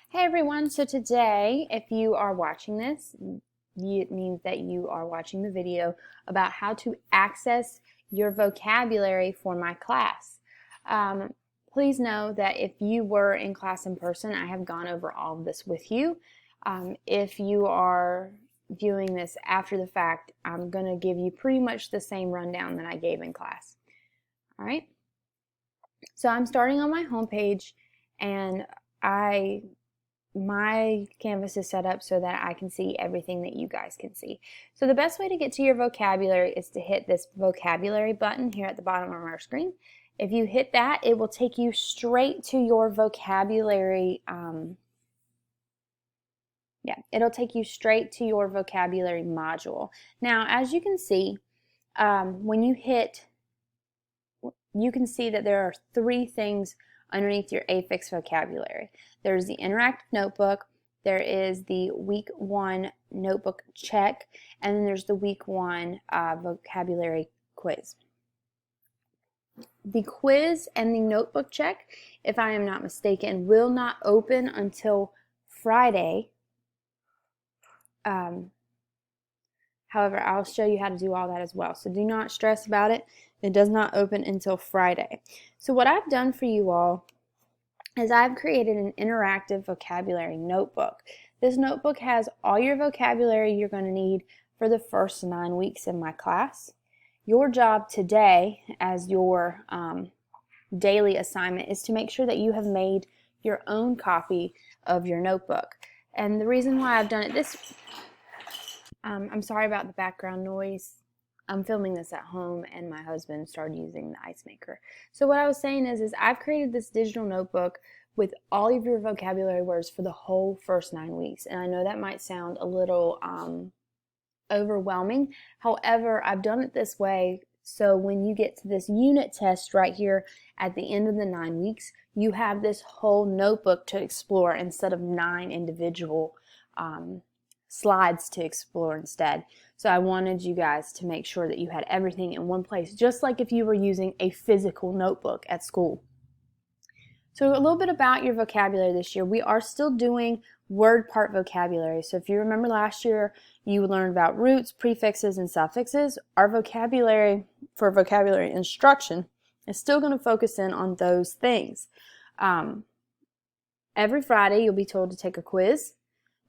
Hey everyone, so today, if you are watching this, it means that you are watching the video about how to access your vocabulary for my class. Please know that if you were in class in person, I have gone over all of this with you. If you are viewing this after the fact, I'm going to give you pretty much the same rundown that I gave in class. All right, so I'm starting on my homepage, and my Canvas is set up so that I can see everything that you guys can see. So the best way to get to your vocabulary is to hit this vocabulary button here at the bottom of our screen. If you hit that, it will take you straight to your vocabulary. It'll take you straight to your vocabulary module. Now, as you can see, when you hit, you can see that there are three things underneath your AFIX vocabulary. There's the interactive notebook, there is the week 1 notebook check, and then there's the week 1 vocabulary quiz. The quiz and the notebook check, if I am not mistaken, will not open until Friday. However, I'll show you how to do all that as well. So do not stress about it. It does not open until Friday. So what I've done for you all is I've created an interactive vocabulary notebook. This notebook has all your vocabulary you're going to need for the first 9 weeks in my class. Your job today as your daily assignment is to make sure that you have made your own copy of your notebook. And the reason why I've done it this I'm sorry about the background noise. I'm filming this at home and my husband started using the ice maker. So what I was saying is I've created this digital notebook with all of your vocabulary words for the whole first 9 weeks. And I know that might sound a little overwhelming. However, I've done it this way so when you get to this unit test right here at the end of the 9 weeks, you have this whole notebook to explore instead of 9 individual slides to explore instead. So I wanted you guys to make sure that you had everything in one place, just like if you were using a physical notebook at school. So a little bit about your vocabulary this year. We are still doing word part vocabulary. So if you remember last year, you learned about roots, prefixes, and suffixes. Our vocabulary for vocabulary instruction is still going to focus in on those things. Every Friday, you'll be told to take a quiz.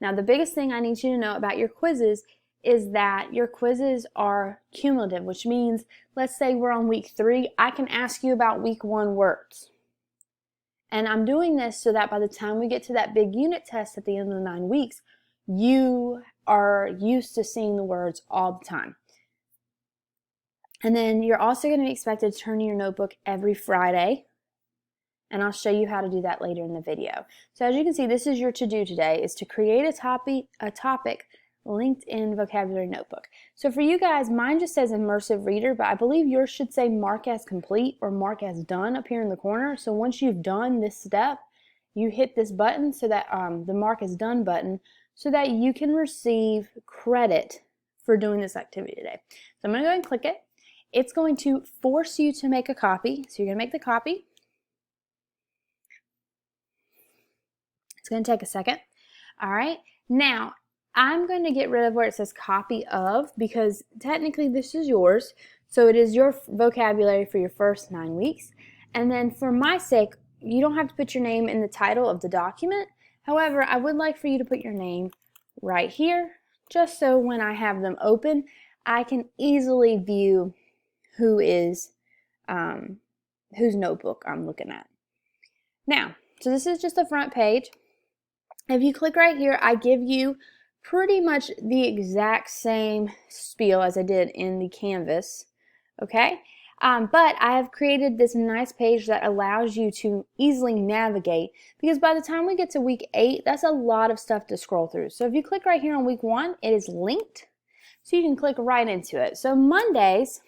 Now, the biggest thing I need you to know about your quizzes is that your quizzes are cumulative, which means, let's say we're on week 3, I can ask you about week 1 words. And I'm doing this so that by the time we get to that big unit test at the end of the 9 weeks, you are used to seeing the words all the time. And then you're also going to be expected to turn in your notebook every Friday. And I'll show you how to do that later in the video. So as you can see, this is your to-do today, is to create a topic linked in vocabulary notebook. So for you guys, mine just says immersive reader, but I believe yours should say mark as complete or mark as done up here in the corner. So once you've done this step, you hit this button so that the mark as done button, so that you can receive credit for doing this activity today. So I'm going to go ahead and click it. It's going to force you to make a copy. So you're going to make the copy. It's going to take a second. All right, now I'm going to get rid of where it says copy of, because technically this is yours, so it is your vocabulary for your first 9 weeks. And then for my sake, you don't have to put your name in the title of the document. However, I would like for you to put your name right here, just so when I have them open, I can easily view whose notebook I'm looking at. Now, so this is just the front page. If you click right here, I give you pretty much the exact same spiel as I did in the Canvas, okay? But I have created this nice page that allows you to easily navigate, because by the time we get to week 8, that's a lot of stuff to scroll through. So if you click right here on week 1, it is linked, so you can click right into it. So Mondays,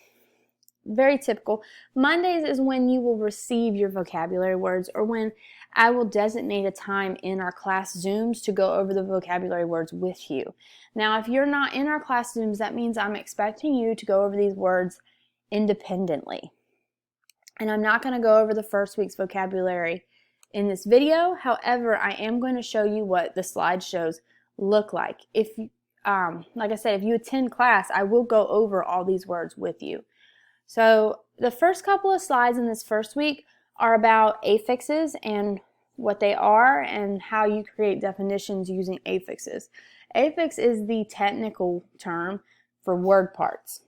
very typical, Mondays is when you will receive your vocabulary words, or when I will designate a time in our class Zooms to go over the vocabulary words with you. Now, if you're not in our class Zooms, that means I'm expecting you to go over these words independently. And I'm not going to go over the first week's vocabulary in this video. However, I am going to show you what the slideshows look like. If like I said, if you attend class, I will go over all these words with you. So the first couple of slides in this first week are about affixes and what they are and how you create definitions using affixes. Affix is the technical term for word parts.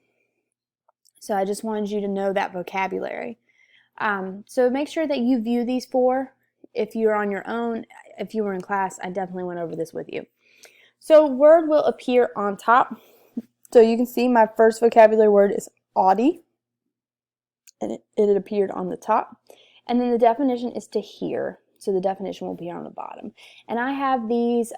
So I just wanted you to know that vocabulary. So make sure that you view these four. If you're on your own, if you were in class, I definitely went over this with you. So word will appear on top. So you can see my first vocabulary word is Audi, and it appeared on the top. And then the definition is to hear. So the definition will be on the bottom. And I have these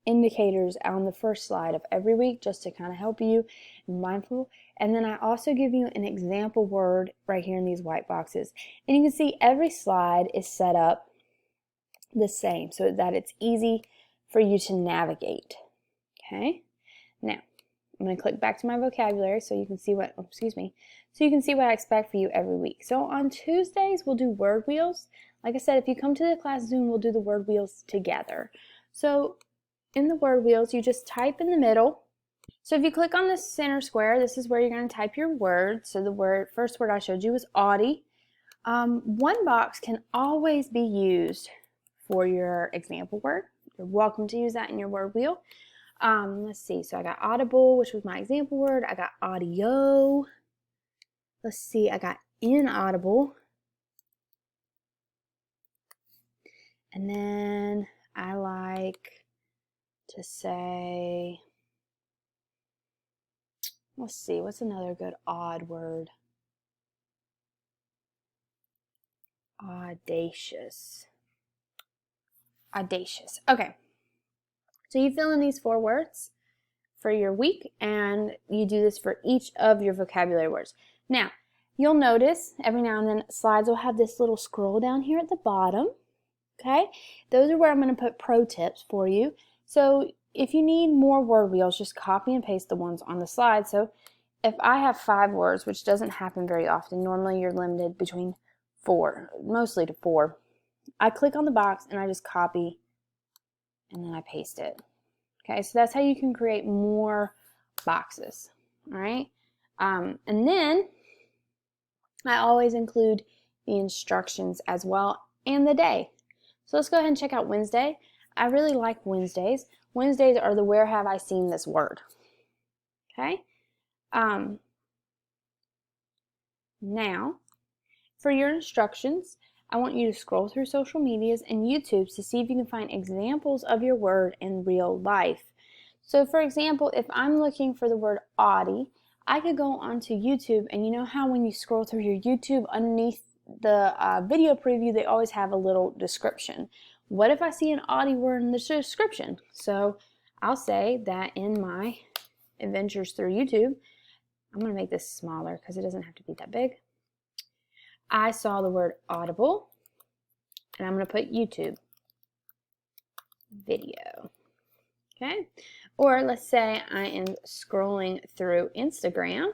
indicators on the first slide of every week just to kind of help you be mindful. And then I also give you an example word right here in these white boxes. And you can see every slide is set up the same so that it's easy for you to navigate. Okay? Now, I'm going to click back to my vocabulary so you can see what, so you can see what I expect for you every week. So on Tuesdays, we'll do word wheels. Like I said, if you come to the class Zoom, we'll do the word wheels together. So in the word wheels, you just type in the middle. So if you click on the center square, this is where you're going to type your word. So the first word I showed you was Audi. One box can always be used for your example word. You're welcome to use that in your word wheel. Let's see. So I got audible, which was my example word. I got audio. Let's see. I got inaudible. And then I like to say, let's see, what's another good odd word? Audacious. Audacious. Okay. So you fill in these four words for your week, and you do this for each of your vocabulary words. Now, you'll notice every now and then slides will have this little scroll down here at the bottom. Okay? Those are where I'm going to put pro tips for you. So if you need more word wheels, just copy and paste the ones on the slide. So if I have 5 words, which doesn't happen very often, normally you're limited between 4, mostly to 4. I click on the box and I just copy and then I paste it. Okay, so that's how you can create more boxes. All right, and then I always include the instructions as well and the day. So let's go ahead and check out Wednesday. I really like Wednesdays. Wednesdays are the where have I seen this word. Okay. Now, for your instructions, I want you to scroll through social medias and YouTube to see if you can find examples of your word in real life. So for example, if I'm looking for the word Audi, I could go onto YouTube, and you know how when you scroll through your YouTube, underneath the video preview, they always have a little description. What if I see an Audi word in the description? So I'll say that in my adventures through YouTube, I'm going to make this smaller because it doesn't have to be that big. I saw the word audible, and I'm going to put YouTube video. Okay? Or let's say I am scrolling through Instagram,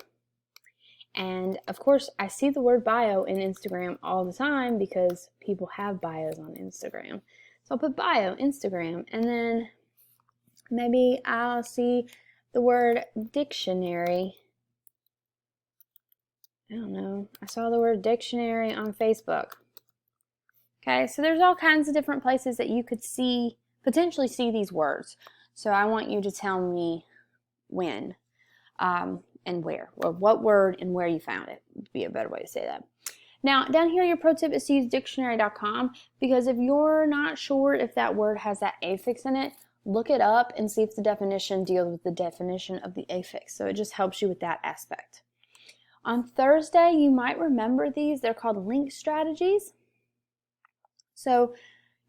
and of course I see the word bio in Instagram all the time because people have bios on Instagram. So I'll put bio, Instagram, and then maybe I'll see the word dictionary. I don't know. I saw the word dictionary on Facebook. Okay, so there's all kinds of different places that you could see, potentially see these words. So I want you to tell me when and where, or what word and where you found it would be a better way to say that. Now, down here, your pro tip is to use dictionary.com, because if you're not sure if that word has that affix in it, look it up and see if the definition deals with the definition of the affix. So it just helps you with that aspect. On Thursday, you might remember these. They're called link strategies. So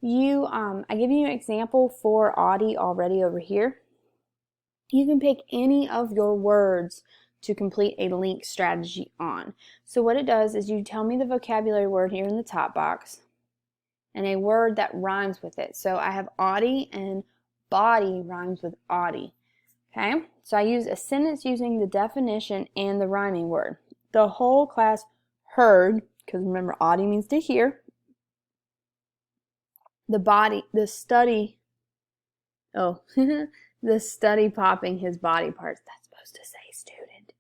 I give you an example for Audi already over here. You can pick any of your words to complete a link strategy on. So what it does is you tell me the vocabulary word here in the top box and a word that rhymes with it. So I have Audi, and body rhymes with Audi. Okay, so I use a sentence using the definition and the rhyming word. The whole class heard, because remember Audi means to hear, the study popping his body parts. That's supposed to say student.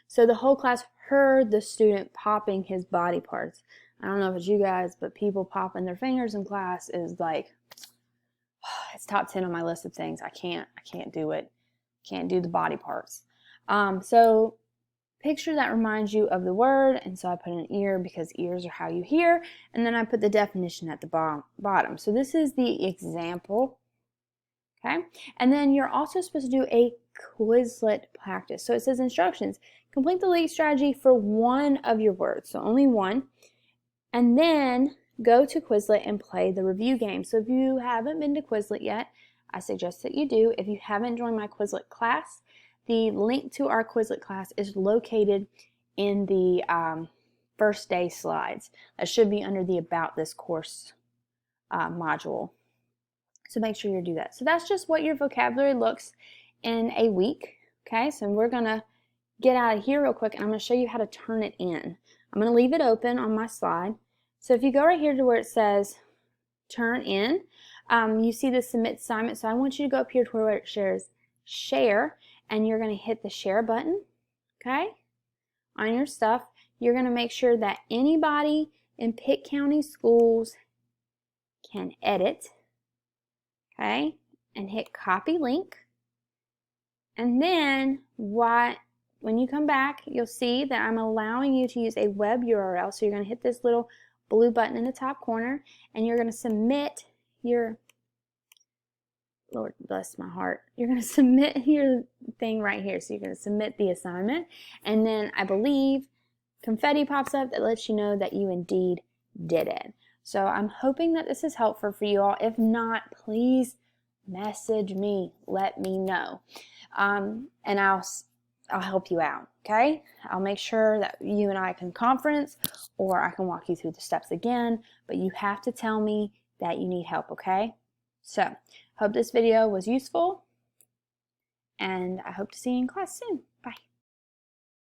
So the whole class heard the student popping his body parts. I don't know if it's you guys, but people popping their fingers in class is like, it's top 10 on my list of things. I can't do it. Can't do the body parts. So picture that reminds you of the word, and so I put an ear because ears are how you hear, and then I put the definition at the bottom. So this is the example, okay? And then you're also supposed to do a Quizlet practice. So it says instructions. Complete the lead strategy for one of your words, so only one, and then go to Quizlet and play the review game. So if you haven't been to Quizlet yet, I suggest that you do. If you haven't joined my Quizlet class, the link to our Quizlet class is located in the first day slides. That should be under the About This Course module. So make sure you do that. So that's just what your vocabulary looks in a week. Okay, so we're going to get out of here real quick, and I'm going to show you how to turn it in. I'm going to leave it open on my slide. So if you go right here to where it says turn in, you see the submit assignment. So I want you to go up here to where it shares share, and you're going to hit the share button, okay, on your stuff. You're going to make sure that anybody in Pitt County Schools can edit, okay, and hit copy link. And then when you come back, you'll see that I'm allowing you to use a web URL. So you're going to hit this little blue button in the top corner, and you're going to submit your, Lord bless my heart, you're going to submit your thing right here. So you're going to submit the assignment, and then I believe confetti pops up that lets you know that you indeed did it. So I'm hoping that this is helpful for you all. If not, please message me, let me know, and I'll help you out, okay? I'll make sure that you and I can conference, or I can walk you through the steps again, but you have to tell me that you need help, okay? So, hope this video was useful, and I hope to see you in class soon. Bye.